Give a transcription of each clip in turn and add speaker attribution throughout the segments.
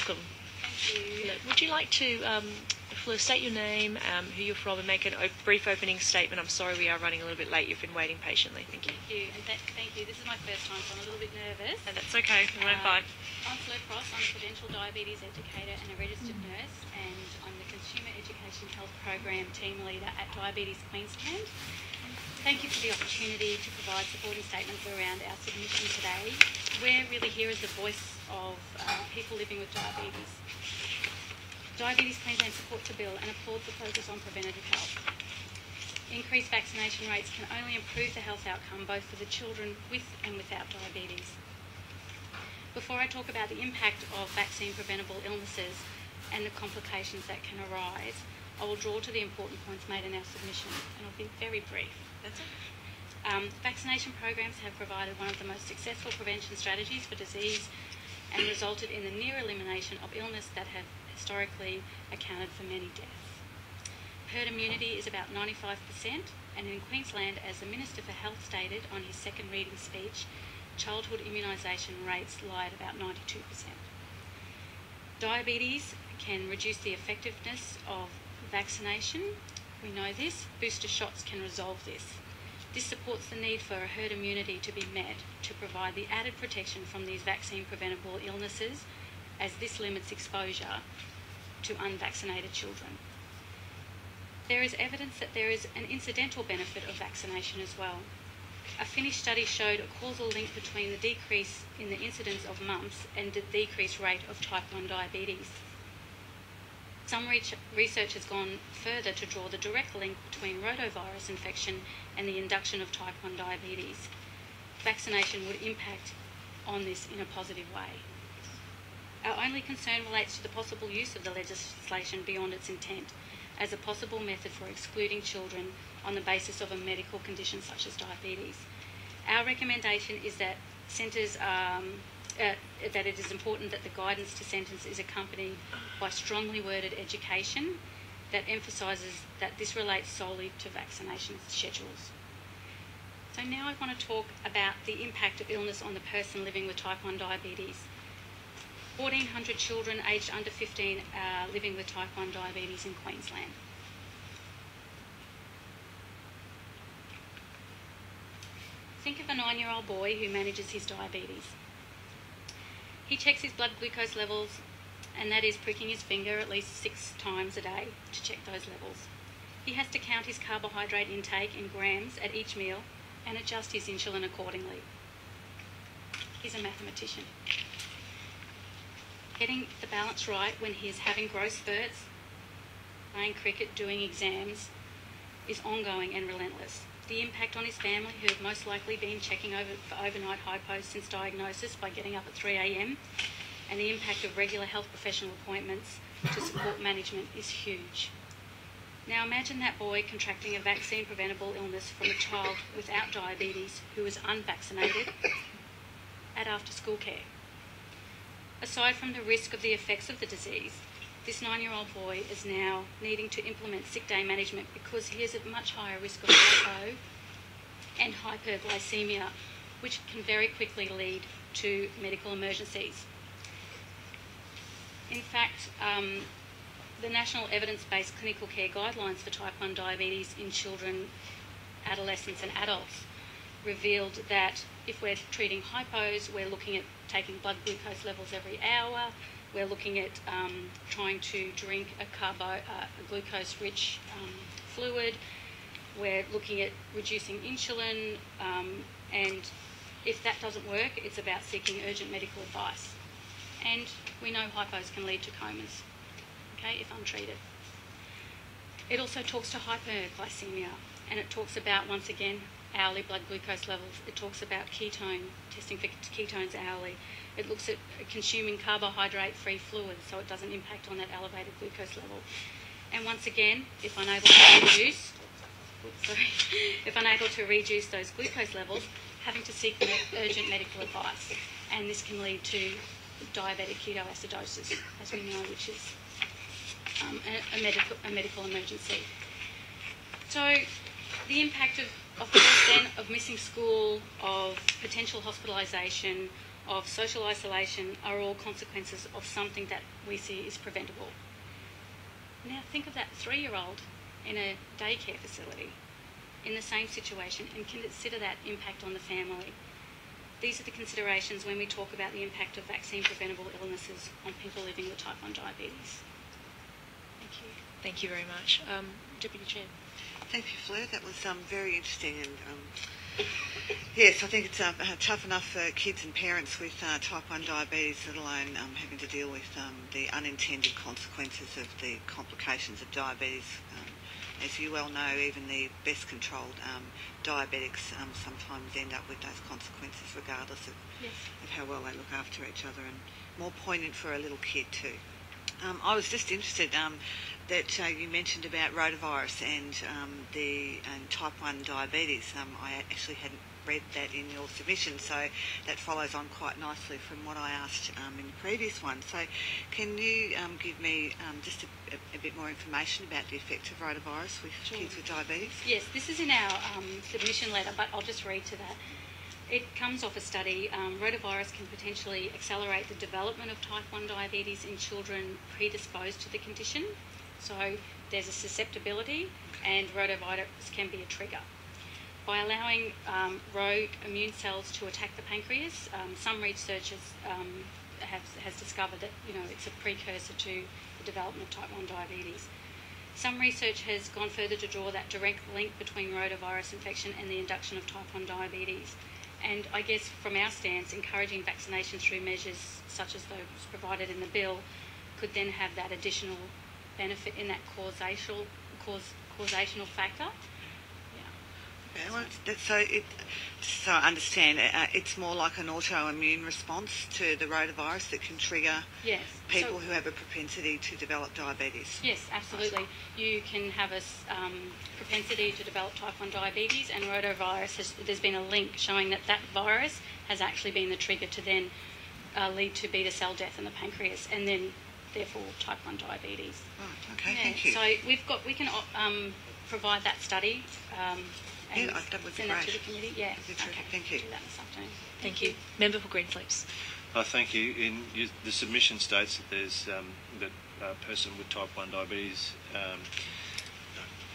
Speaker 1: welcome.
Speaker 2: Thank you.
Speaker 1: Would you like to, Fleur, state your name, who you're from, and make a brief opening statement? I'm sorry we are running a little bit late. You've been waiting patiently. Thank you.
Speaker 2: Thank you. And thank you. This is my first time, so I'm a little bit nervous.
Speaker 1: And that's okay. We went fine.
Speaker 2: I'm Fleur. I'm a credentialed diabetes educator and a registered nurse, and I'm the Consumer Education Health Program Team Leader at Diabetes Queensland. Thank you for the opportunity to provide supporting statements around our submission today. We're really here as the voice of people living with diabetes. Diabetes Queensland supports the bill and applauds the focus on preventative health. Increased vaccination rates can only improve the health outcome both for the children with and without diabetes. Before I talk about the impact of vaccine preventable illnesses and the complications that can arise, I will draw to the important points made in our submission, and I'll be very brief.
Speaker 1: That's okay.
Speaker 2: Vaccination programs have provided one of the most successful prevention strategies for disease and resulted in the near elimination of illness that have historically accounted for many deaths. Herd immunity is about 95%, and in Queensland, as the Minister for Health stated on his second reading speech, childhood immunisation rates lie at about 92%. Diabetes can reduce the effectiveness of vaccination. We know this. Booster shots can resolve this. This supports the need for a herd immunity to be met to provide the added protection from these vaccine-preventable illnesses, as this limits exposure to unvaccinated children. There is evidence that there is an incidental benefit of vaccination as well. A Finnish study showed a causal link between the decrease in the incidence of mumps and the decreased rate of type 1 diabetes. Some research has gone further to draw the direct link between rotavirus infection and the induction of type 1 diabetes. Vaccination would impact on this in a positive way. Our only concern relates to the possible use of the legislation beyond its intent as a possible method for excluding children on the basis of a medical condition such as diabetes. Our recommendation is that that it is important that the guidance to sentence is accompanied by strongly worded education that emphasises that this relates solely to vaccination schedules. So now I want to talk about the impact of illness on the person living with type 1 diabetes. 1,400 children aged under 15 are living with type 1 diabetes in Queensland. Think of a 9-year-old boy who manages his diabetes. He checks his blood glucose levels, and that is pricking his finger at least 6 times a day to check those levels. He has to count his carbohydrate intake in grams at each meal and adjust his insulin accordingly. He's a mathematician. Getting the balance right when he is having growth spurts, playing cricket, doing exams, is ongoing and relentless. The impact on his family, who have most likely been checking over for overnight hypos since diagnosis by getting up at 3 a.m, and the impact of regular health professional appointments to support management is huge. Now imagine that boy contracting a vaccine-preventable illness from a child without diabetes who is unvaccinated at after-school care. Aside from the risk of the effects of the disease, this 9-year-old boy is now needing to implement sick day management because he is at much higher risk of hypo and hyperglycemia, which can very quickly lead to medical emergencies. In fact, the National Evidence-Based Clinical Care Guidelines for type 1 diabetes in children, adolescents and adults revealed that if we're treating hypos, we're looking at taking blood glucose levels every hour. We're looking at trying to drink a glucose-rich fluid. We're looking at reducing insulin, and if that doesn't work, it's about seeking urgent medical advice. And we know hypos can lead to comas, okay, if untreated. It also talks to hyperglycemia, and it talks about, once again, hourly blood glucose levels. It talks about testing for ketones hourly. It looks at consuming carbohydrate-free fluids so it doesn't impact on that elevated glucose level. And once again, if unable to reduce those glucose levels, having to seek urgent medical advice. And this can lead to diabetic ketoacidosis, as we know, which is a medical emergency. So the impact of course then of missing school, of potential hospitalisation, of social isolation are all consequences of something that we see is preventable. Now think of that 3-year-old in a daycare facility in the same situation and consider that impact on the family. These are the considerations when we talk about the impact of vaccine-preventable illnesses on people living with type 1 diabetes. Thank you.
Speaker 1: Thank you very much. Deputy Chair.
Speaker 3: Thank you, Fleur. That was very interesting, and yes, I think it's tough enough for kids and parents with type 1 diabetes, let alone having to deal with the unintended consequences of the complications of diabetes. As you well know, even the best controlled diabetics sometimes end up with those consequences regardless of, of how well they look after each other, and more poignant for a little kid too. I was just interested that you mentioned about rotavirus and type 1 diabetes. I actually hadn't read that in your submission, so that follows on quite nicely from what I asked in the previous one. So can you give me just a bit more information about the effect of rotavirus with kids with diabetes?
Speaker 2: Yes, this is in our submission letter, but I'll just read to that. It comes off a study. Rotavirus can potentially accelerate the development of type 1 diabetes in children predisposed to the condition. So there's a susceptibility, and rotavirus can be a trigger. By allowing rogue immune cells to attack the pancreas, some researchers has discovered that it's a precursor to the development of type 1 diabetes. Some research has gone further to draw that direct link between rotavirus infection and the induction of type 1 diabetes. And I guess from our stance, encouraging vaccination through measures such as those provided in the bill could then have that additional benefit in that causational factor.
Speaker 3: Yeah, well, so I understand, it's more like an autoimmune response to the rotavirus that can trigger people who have a propensity to develop diabetes.
Speaker 2: Yes, absolutely. You can have a propensity to develop type 1 diabetes, and rotavirus, there's been a link showing that virus has actually been the trigger to then lead to beta cell death in the pancreas, and then therefore type 1 diabetes.
Speaker 3: Right, okay, thank you.
Speaker 2: So we can provide that study and
Speaker 3: that would be
Speaker 2: send
Speaker 3: great.
Speaker 2: that to the committee. Yeah,
Speaker 3: okay, thank you.
Speaker 2: Do that this afternoon.
Speaker 1: Thank you. Member for Greensleeves.
Speaker 4: Thank you. The submission states that there's that a person with type 1 diabetes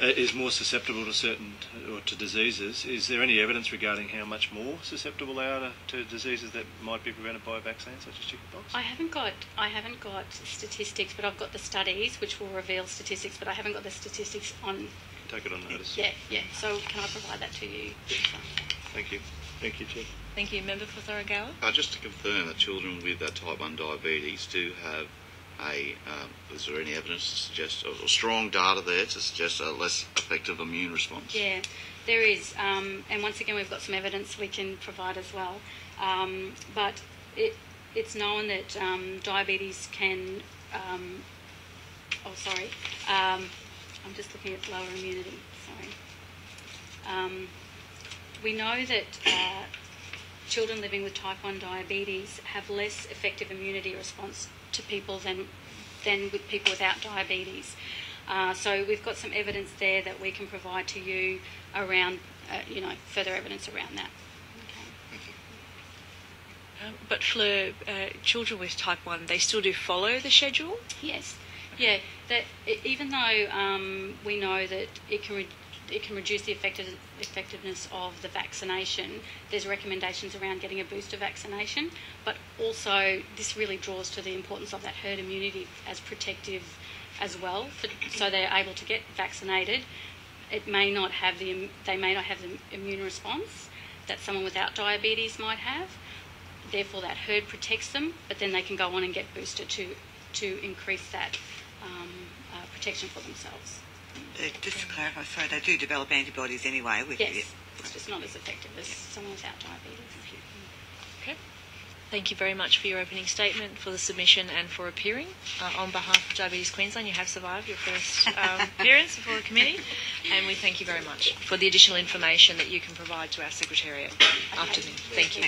Speaker 4: is more susceptible to diseases. Is there any evidence regarding how much more susceptible they are to diseases that might be prevented by a vaccine, such as chickenpox?
Speaker 2: I haven't got statistics, but I've got the studies which will reveal statistics, but I haven't got the statistics on.
Speaker 4: Take it on notice.
Speaker 2: Yeah. So can I provide that to you?
Speaker 4: Thank you. Thank you, Chair.
Speaker 1: Thank you. Member for Thurgower.
Speaker 5: Just to confirm that children with type 1 diabetes do have is there any evidence to suggest, or strong data there to suggest a less effective immune response?
Speaker 2: Yeah, there is. And once again, we've got some evidence we can provide as well. But it's known that diabetes can... I'm just looking at lower immunity, sorry. We know that children living with type 1 diabetes have less effective immunity response to people than with people without diabetes. So we've got some evidence there that we can provide to you around, further evidence around that. Okay.
Speaker 1: But Fleur, children with type 1, they still do follow the schedule?
Speaker 2: Yes. Yeah, even though we know that it can reduce the effectiveness of the vaccination, there's recommendations around getting a booster vaccination, but also this really draws to the importance of that herd immunity as protective as well, so they're able to get vaccinated. They may not have the immune response that someone without diabetes might have. Therefore, that herd protects them, but then they can go on and get boosted to increase that protection for themselves.
Speaker 3: Just to clarify, sorry, they do develop antibodies anyway.
Speaker 2: Yes, it's just not as effective as someone without diabetes.
Speaker 1: Okay. Thank you very much for your opening statement, for the submission and for appearing. On behalf of Diabetes Queensland, you have survived your first appearance before the committee, and we thank you very much for the additional information that you can provide to our Secretariat after the meeting. Thank you.